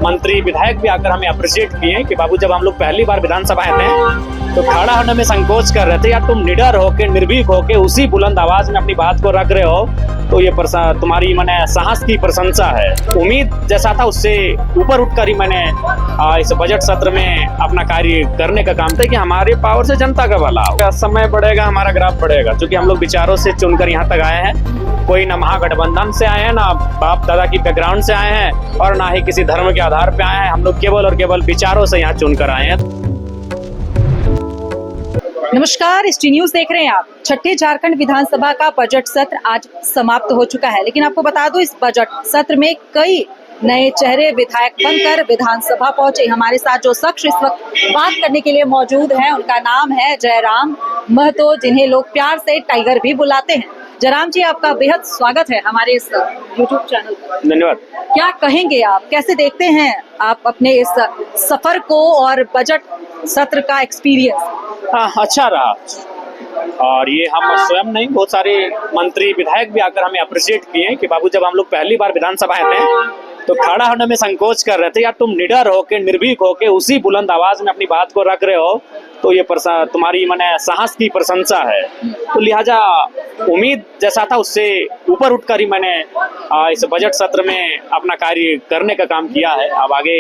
मंत्री विधायक भी आकर हमें अप्रिशिएट किए कि बाबू जब हम लोग पहली बार विधानसभा आए थे तो खड़ा होने में संकोच कर रहे थे, यार तुम निडर होके निर्भीक होके उसी बुलंद आवाज में अपनी बात को रख रहे हो, तो ये तुम्हारी मैंने साहस की प्रशंसा है। उम्मीद जैसा था उससे ऊपर उठकर ही मैंने इस बजट सत्र में अपना कार्य करने का काम था कि हमारे पावर से जनता का भला हो, समय बढ़ेगा, हमारा ग्राफ बढ़ेगा, क्योंकि हम लोग विचारों से चुनकर यहाँ तक आए हैं। कोई ना महागठबंधन से आए हैं, ना बाप दादा की बैकग्राउंड से आए हैं, और ना ही किसी धर्म के आधार पे आए हैं। हम लोग केवल और केवल विचारों से यहाँ चुनकर आए हैं। नमस्कार, ST न्यूज देख रहे हैं आप। छठे झारखंड विधानसभा का बजट सत्र आज समाप्त हो चुका है, लेकिन आपको बता दूं इस बजट सत्र में कई नए चेहरे विधायक बनकर विधानसभा पहुंचे। हमारे साथ जो शख्स इस वक्त बात करने के लिए मौजूद हैं, उनका नाम है जयराम महतो, जिन्हें लोग प्यार से टाइगर भी बुलाते हैं। जयराम जी, आपका बेहद स्वागत है हमारे इस YouTube चैनल पर। धन्यवाद। क्या कहेंगे आप, कैसे देखते हैं आप अपने इस सफर को और बजट सत्र का एक्सपीरियंस? अच्छा रहा, और ये हम स्वयं नहीं, बहुत सारे मंत्री विधायक भी आकर हमें अप्रिशिएट किए कि बाबू जब हम लोग पहली बार विधानसभा आए थे तो खड़ा होने में संकोच कर रहे थे, यार तुम निडर होके निर्भीक होके उसी बुलंद आवाज में अपनी बात को रख रहे हो, तो ये तुम्हारी मैंने साहस की प्रशंसा है। तो लिहाजा उम्मीद जैसा था उससे ऊपर उठकर ही मैंने इस बजट सत्र में अपना कार्य करने का काम किया है। अब आगे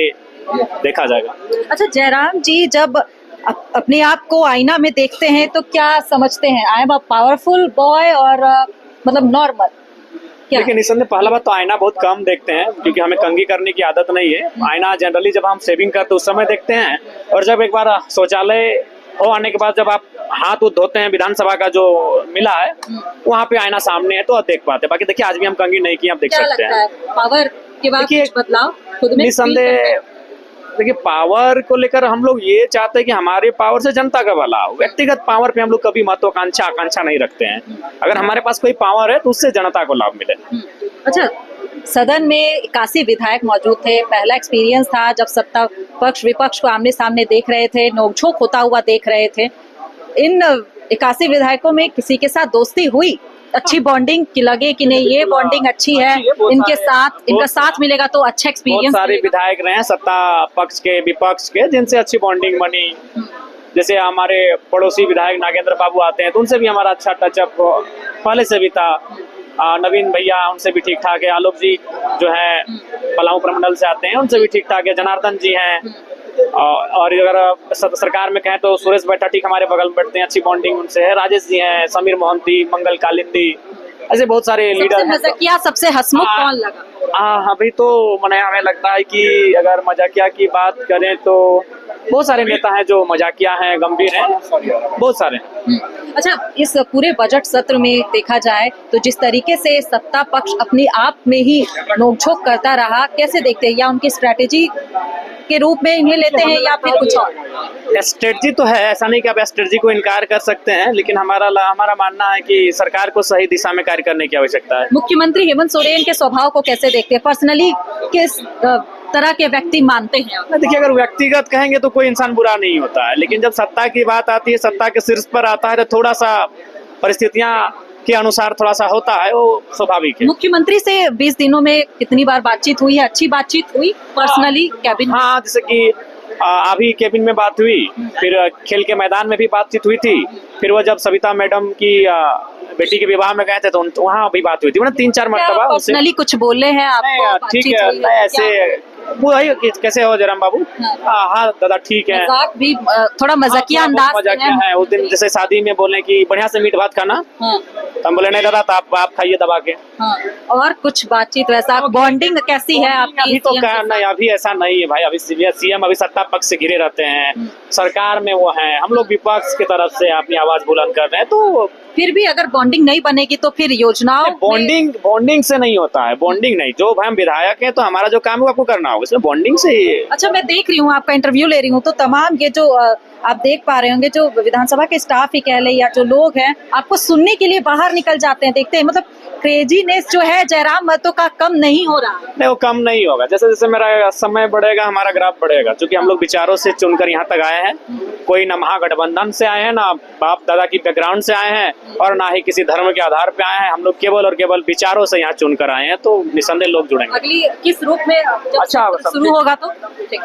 देखा जाएगा। अच्छा जयराम जी, जब अपने आप को आईना में देखते हैं तो क्या समझते हैं? I am a powerful boy और मतलब नॉर्मल? लेकिन निसंदेह पहला बात तो आईना बहुत कम देखते हैं, क्योंकि हमें कंघी करने की आदत नहीं है। आईना जनरली जब हम शेविंग करते उस समय देखते हैं, और जब एक बार शौचालय हो आने के बाद जब आप हाथ धोते हैं, विधानसभा का जो मिला है वहाँ पे आईना सामने है तो आप देख पाते हैं। बाकी देखिए आज भी हम कंघी नहीं किए, आप देख सकते हैं। पावर के बाद कुछ बदलाव खुद में? निसंदेह देखिए, पावर को लेकर हम लोग ये चाहते हैं कि हमारे पावर से जनता का भला हो। व्यक्तिगत पावर पे हम लोग कभी महत्वाकांक्षा आकांक्षा नहीं रखते हैं। अगर हमारे पास कोई पावर है तो उससे जनता को लाभ मिले। अच्छा, सदन में 81 विधायक मौजूद थे। पहला एक्सपीरियंस था जब सत्ता पक्ष विपक्ष को आमने सामने देख रहे थे, नोकझोंक होता हुआ देख रहे थे। इन 81 विधायकों में किसी के साथ दोस्ती हुई? अच्छी बॉन्डिंग की लगे कि नहीं ये बॉन्डिंग अच्छी है, इनके साथ इनका साथ मिलेगा तो अच्छा एक्सपीरियंस? सारे विधायक रहे हैं, सत्ता पक्ष के विपक्ष के, जिनसे अच्छी बॉन्डिंग बनी। जैसे हमारे पड़ोसी विधायक नागेंद्र बाबू आते हैं तो उनसे भी हमारा अच्छा टचअप पहले से भी था। नवीन भैया, उनसे भी ठीक ठाक है। आलोक जी जो है पलामू प्रमंडल से आते हैं, उनसे भी ठीक ठाक है। जनार्दन जी हैं, और अगर सरकार में कहें तो सुरेश बैठा ठीक हमारे बगल में बैठते हैं, अच्छी बॉन्डिंग उनसे है। राजेश जी हैं, समीर मोहंती, मंगल कालिंदी, ऐसे बहुत सारे लीडर हैं। मजाकिया सबसे हंसमुख कौन लगा? अभी तो हमें लगता है कि अगर मजाकिया की बात करें तो बहुत सारे नेता हैं जो मजाकिया हैं, गंभीर हैं, बहुत सारे। अच्छा, इस पूरे बजट सत्र में देखा जाए तो जिस तरीके से सत्ता पक्ष अपने आप में ही नोकझोंक करता रहा, कैसे देखते हैं? या उनकी स्ट्रेटेजी के रूप में इन्हें लेते हैं या फिर कुछ और? स्ट्रेटजी तो है, ऐसा नहीं कि आप स्ट्रेटजी को इनकार कर सकते हैं, लेकिन हमारा मानना है कि सरकार को सही दिशा में कार्य करने की आवश्यकता है। मुख्यमंत्री हेमंत सोरेन के स्वभाव को कैसे देखते हैं? पर्सनली किस तरह के व्यक्ति मानते हैं? देखिए, अगर व्यक्तिगत कहेंगे तो कोई इंसान बुरा नहीं होता है, लेकिन जब सत्ता की बात आती है, सत्ता के शीर्ष पर आता है, तो थोड़ा सा परिस्थितियां के अनुसार थोड़ा सा होता है, वो स्वाभाविक है। मुख्यमंत्री से 20 दिनों में कितनी बार बातचीत हुई है? अच्छी बातचीत हुई पर्सनली कैबिन? हाँ, जैसे कि अभी कैबिन में बात हुई, फिर खेल के मैदान में भी बातचीत हुई थी, फिर वो जब सविता मैडम की बेटी के विवाह में गए थे तो वहाँ भी बात हुई थी। मतलब 3-4 मरतबा पर्सनली कुछ बोले हैं आपको? ठीक है, ऐसे वो कैसे हो जयराम बाबू? हाँ दादा ठीक है। मजाक भी थोड़ा मजाकिया अंदाज मजाकिया है। उस दिन जैसे शादी में बोले कि बढ़िया से मीट भात खाना, तो हम बोले नहीं दादा, तो आप खाइए दबा के। और कुछ बातचीत वैसा बॉन्डिंग कैसी है आपकी? अभी तो नहीं, अभी ऐसा नहीं है भाई। अभी सीएम अभी सत्ता पक्ष से घिरे रहते हैं, सरकार में वो है, हम लोग विपक्ष की तरफ से अपनी आवाज बुलंद कर रहे हैं। तो फिर भी अगर बॉन्डिंग नहीं बनेगी तो फिर योजनाओं बॉन्डिंग से नहीं होता है। बॉन्डिंग नहीं, जो भाई हम विधायक हैं तो हमारा जो काम है आपको करना होगा, इसमें बॉन्डिंग से ही। अच्छा, मैं देख रही हूँ आपका इंटरव्यू ले रही हूँ तो तमाम ये जो आप देख पा रहे होंगे जो विधानसभा के स्टाफ ही कह ले या जो लोग हैं आपको सुनने के लिए बाहर निकल जाते हैं, देखते हैं मतलब क्रेजीनेस जो है जयराम महतो का कम नहीं हो रहा। नहीं, वो कम नहीं होगा। जैसे जैसे मेरा समय बढ़ेगा हमारा ग्राफ बढ़ेगा, क्योंकि हम लोग विचारों से चुनकर यहाँ तक आए हैं। कोई ना महागठबंधन से आए हैं, ना बाप दादा की बैकग्राउंड से आए हैं, और ना ही किसी धर्म के आधार पे आए हैं। हम लोग केवल और केवल विचारों से यहाँ चुनकर आए हैं, तो निसंदेह लोग जुड़ेंगे। अगली किस रूप में जब अच्छा, शुरू होगा तो ठीक।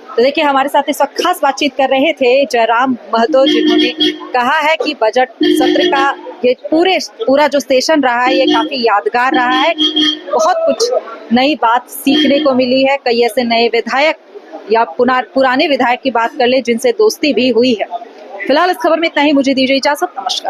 तो देखिए हमारे साथ इस वक्त खास बातचीत कर रहे थे जयराम महतो, जिन्होंने कहा है कि बजट सत्र का ये पूरा जो सेशन रहा है ये काफी यादगार रहा है। बहुत कुछ नई बात सीखने को मिली है। कई ऐसे नए विधायक या पुराने विधायक की बात कर ले जिनसे दोस्ती भी हुई है। फिलहाल इस खबर में इतना ही, मुझे दीजिए इजाजत, नमस्कार।